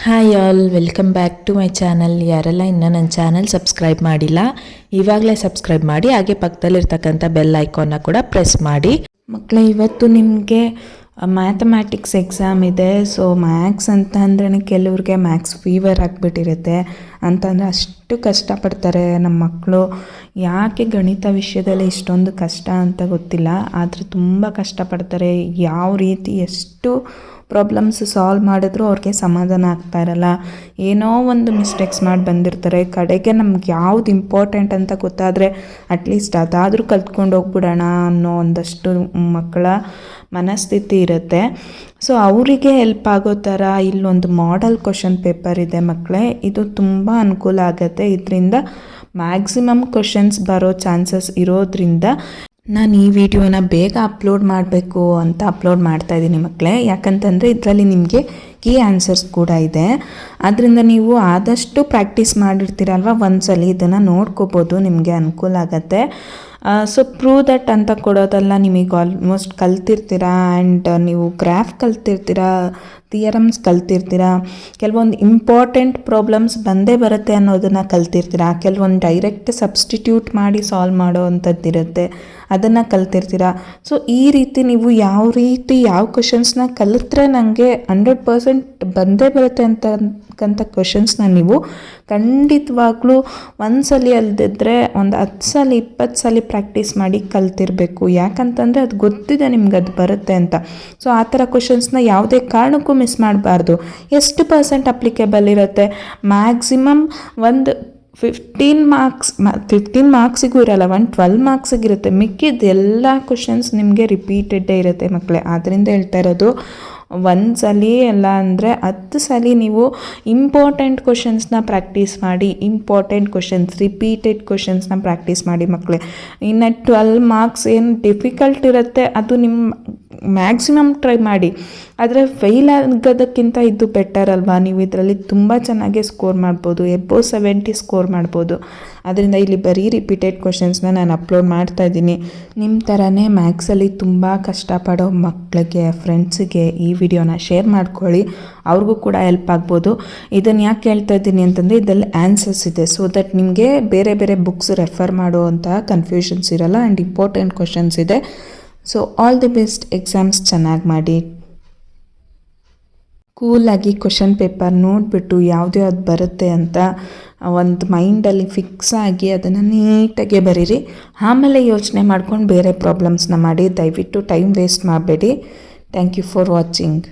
Hi all, welcome back to my channel. ಯಾರೆಲ್ಲ ಇನ್ನೂ ನನ್ನ ಚಾನಲ್ ಸಬ್ಸ್ಕ್ರೈಬ್ ಮಾಡಿಲ್ಲ, ಇವಾಗಲೇ ಸಬ್ಸ್ಕ್ರೈಬ್ ಮಾಡಿ. ಹಾಗೆ ಪಕ್ಕದಲ್ಲಿರ್ತಕ್ಕಂಥ ಬೆಲ್ ಐಕಾನ್ನ ಕೂಡ ಪ್ರೆಸ್ ಮಾಡಿ. ಮಕ್ಕಳೇ, ಇವತ್ತು ನಿಮಗೆ ಮ್ಯಾಥಮ್ಯಾಟಿಕ್ಸ್ ಎಕ್ಸಾಮ್ ಇದೆ. ಸೊ ಮ್ಯಾಥ್ಸ್ ಅಂತ ಅಂದ್ರೆ ಕೆಲವ್ರಿಗೆ ಮ್ಯಾಥ್ಸ್ ಫೀವರ್ ಆಗಿಬಿಟ್ಟಿರುತ್ತೆ. ಅಂತಂದರೆ ಅಷ್ಟು ಕಷ್ಟಪಡ್ತಾರೆ ನಮ್ಮ ಮಕ್ಕಳು. ಯಾಕೆ ಗಣಿತ ವಿಷಯದಲ್ಲಿ ಇಷ್ಟೊಂದು ಕಷ್ಟ ಅಂತ ಗೊತ್ತಿಲ್ಲ, ಆದರೆ ತುಂಬ ಕಷ್ಟಪಡ್ತಾರೆ. ಯಾವ ರೀತಿ ಎಷ್ಟು ಪ್ರಾಬ್ಲಮ್ಸ್ ಸಾಲ್ವ್ ಮಾಡಿದ್ರು ಅವ್ರಿಗೆ ಸಮಾಧಾನ ಆಗ್ತಾ ಇರಲ್ಲ. ಏನೋ ಒಂದು ಮಿಸ್ಟೇಕ್ಸ್ ಮಾಡಿ ಬಂದಿರ್ತಾರೆ. ಕಡೆಗೆ ನಮ್ಗೆ ಯಾವ್ದು ಇಂಪಾರ್ಟೆಂಟ್ ಅಂತ ಗೊತ್ತಾದರೆ ಅಟ್ಲೀಸ್ಟ್ ಅದಾದರೂ ಕಲ್ತ್ಕೊಂಡು ಹೋಗ್ಬಿಡೋಣ ಅನ್ನೋ ಒಂದಷ್ಟು ಮಕ್ಕಳ ಮನಸ್ಥಿತಿ ಇರುತ್ತೆ. ಸೊ ಅವರಿಗೆ ಹೆಲ್ಪ್ ಆಗೋ ಥರ ಇಲ್ಲೊಂದು ಮಾಡೆಲ್ ಕ್ವಶನ್ ಪೇಪರ್ ಇದೆ ಮಕ್ಕಳೇ. ಇದು ತುಂಬ ಅನುಕೂಲ ಆಗುತ್ತೆ. ಇದರಿಂದ ಮ್ಯಾಕ್ಸಿಮಮ್ ಕ್ವಶನ್ಸ್ ಬರೋ ಚಾನ್ಸಸ್ ಇರೋದ್ರಿಂದ ನಾನು ಈ ವಿಡಿಯೋನ ಬೇಗ ಅಪ್ಲೋಡ್ ಮಾಡಬೇಕು ಅಂತ ಅಪ್ಲೋಡ್ ಮಾಡ್ತಾಯಿದ್ದೀನಿ ಮಕ್ಕಳೇ. ಯಾಕಂತಂದರೆ ಇದರಲ್ಲಿ ನಿಮಗೆ ಕೀ ಆನ್ಸರ್ಸ್ ಕೂಡ ಇದೆ. ಅದರಿಂದ ನೀವು ಆದಷ್ಟು ಪ್ರಾಕ್ಟೀಸ್ ಮಾಡಿರ್ತೀರಲ್ವ, ಒಂದ್ಸಲ ಇದನ್ನು ನೋಡ್ಕೋಬೋದು, ನಿಮಗೆ ಅನುಕೂಲ ಆಗುತ್ತೆ. ಸೊ ಪ್ರೂವ್ ದಟ್ ಅಂತ ಕೊಡೋದಲ್ಲ, ನಿಮಗೆ ಆಲ್ಮೋಸ್ಟ್ ಕಲ್ತಿರ್ತೀರಾ. ಆ್ಯಂಡ್ ನೀವು ಗ್ರಾಫ್ ಕಲ್ತಿರ್ತೀರಾ, ಥಿಯರಮ್ಸ್ ಕಲ್ತಿರ್ತೀರಾ, ಕೆಲವೊಂದು ಇಂಪಾರ್ಟೆಂಟ್ ಪ್ರಾಬ್ಲಮ್ಸ್ ಬಂದೇ ಬರುತ್ತೆ ಅನ್ನೋದನ್ನು ಕಲ್ತಿರ್ತೀರಾ. ಕೆಲವೊಂದು ಡೈರೆಕ್ಟ್ ಸಬ್ಸ್ಟಿಟ್ಯೂಟ್ ಮಾಡಿ ಸಾಲ್ವ್ ಮಾಡೋ ಅಂಥದ್ದಿರುತ್ತೆ, ಅದನ್ನು ಕಲ್ತಿರ್ತೀರಾ. ಸೊ ಈ ರೀತಿ ನೀವು ಯಾವ ಕ್ವಶನ್ಸ್ನ ಕಲಿತ್ರೆ ನನಗೆ 100% ಬಂದೇ ಬರುತ್ತೆ ಅಂತಕ್ಕಂಥ ಕ್ವಶನ್ಸ್ನ ನೀವು ಖಂಡಿತವಾಗ್ಲೂ ಒಂದ್ಸಲ ಅಲ್ದಿದ್ರೆ ಒಂದು 10 ಸಲ 20 ಸಲ ಪ್ರಾಕ್ಟೀಸ್ ಮಾಡಿ ಕಲ್ತಿರಬೇಕು. ಯಾಕಂತಂದರೆ ಅದು ಗೊತ್ತಿದೆ ನಿಮ್ಗೆ ಅದು ಬರುತ್ತೆ ಅಂತ. ಸೊ ಆ ಥರ ಕ್ವಶನ್ಸ್ನ ಯಾವುದೇ ಕಾರಣಕ್ಕೂ ಮಿಸ್ ಮಾಡಬಾರ್ದು. ಎಷ್ಟು % ಅಪ್ಲಿಕೇಬಲ್ ಇರುತ್ತೆ? ಮ್ಯಾಕ್ಸಿಮಮ್ ಒಂದು 15 ಮಾರ್ಕ್ಸಿಗೂ ಇರಲ್ಲ, 12 ಮಾರ್ಕ್ಸಿಗಿರುತ್ತೆ. ಮಿಕ್ಕಿದ ಎಲ್ಲ ಕ್ವಶನ್ಸ್ ನಿಮಗೆ ರಿಪೀಟೆಡ್ಡೇ ಇರುತ್ತೆ ಮಕ್ಕಳೇ. ಆದ್ದರಿಂದ ಹೇಳ್ತಾ ಇರೋದು, ಒಂದು ಸಲ ಎಲ್ಲ ಅಂದರೆ 10 ಸಲ ನೀವು ಇಂಪಾರ್ಟೆಂಟ್ ಕ್ವಶನ್ಸ್ನ ಪ್ರಾಕ್ಟೀಸ್ ಮಾಡಿ. ಇಂಪಾರ್ಟೆಂಟ್ ಕ್ವಶನ್ಸ್, ರಿಪೀಟೆಡ್ ಕ್ವಶನ್ಸ್ನ ಪ್ರಾಕ್ಟೀಸ್ ಮಾಡಿ ಮಕ್ಕಳೇ. ಇನ್ನು 12 ಮಾರ್ಕ್ಸ್ ಏನು ಡಿಫಿಕಲ್ಟ್ ಇರುತ್ತೆ ಅದು ನಿಮ್ಮ ಮ್ಯಾಕ್ಸಿಮಮ್ ಟ್ರೈ ಮಾಡಿ. ಆದರೆ ಫೇಲ್ ಆಗೋದಕ್ಕಿಂತ ಇದು ಬೆಟರ್ ಅಲ್ವಾ? ನೀವು ಇದರಲ್ಲಿ ತುಂಬ ಚೆನ್ನಾಗೇ ಸ್ಕೋರ್ ಮಾಡ್ಬೋದು, ಎಬೋವ್ 70 ಸ್ಕೋರ್ ಮಾಡ್ಬೋದು. ಅದರಿಂದ ಇಲ್ಲಿ ಬರೀ ರಿಪೀಟೆಡ್ ಕ್ವಶನ್ಸ್ನ ನಾನು ಅಪ್ಲೋಡ್ ಮಾಡ್ತಾಯಿದ್ದೀನಿ. ನಿಮ್ಮ ಥರನೇ ಮ್ಯಾಥ್ಸಲ್ಲಿ ತುಂಬ ಕಷ್ಟಪಡೋ ಮಕ್ಕಳಿಗೆ, ಫ್ರೆಂಡ್ಸಿಗೆ ಈ ವಿಡಿಯೋನ ಶೇರ್ ಮಾಡ್ಕೊಳ್ಳಿ, ಅವ್ರಿಗೂ ಕೂಡ ಹೆಲ್ಪ್ ಆಗ್ಬೋದು. ಇದನ್ನು ಯಾಕೆ ಹೇಳ್ತಾ ಇದ್ದೀನಿ ಅಂತಂದರೆ ಇದರಲ್ಲಿ ಆನ್ಸರ್ಸ್ ಇದೆ. ಸೊ ದಟ್ ನಿಮಗೆ ಬೇರೆ ಬೇರೆ ಬುಕ್ಸ್ ರೆಫರ್ ಮಾಡುವಂತಹ ಕನ್ಫ್ಯೂಷನ್ಸ್ ಇರಲ್ಲ. ಆ್ಯಂಡ್ ಇಂಪಾರ್ಟೆಂಟ್ ಕ್ವಶನ್ಸ್ ಇದೆ. So all the best. Exams ಚೆನ್ನಾಗಿ ಮಾಡಿ. ಕೂಲಾಗಿ ಕ್ವಶನ್ ಪೇಪರ್ ನೋಡಿಬಿಟ್ಟು ಯಾವುದು ಬರುತ್ತೆ ಅಂತ ಒಂದು ಮೈಂಡಲ್ಲಿ ಫಿಕ್ಸ್ ಆಗಿ ಅದನ್ನು ನೀಟಾಗಿ ಬರೀರಿ. ಆಮೇಲೆ ಯೋಚನೆ ಮಾಡ್ಕೊಂಡು ಬೇರೆ ಪ್ರಾಬ್ಲಮ್ಸ್ನ ಮಾಡಿ. ದಯವಿಟ್ಟು ಟೈಮ್ ವೇಸ್ಟ್ ಮಾಡಬೇಡಿ. Thank you for watching.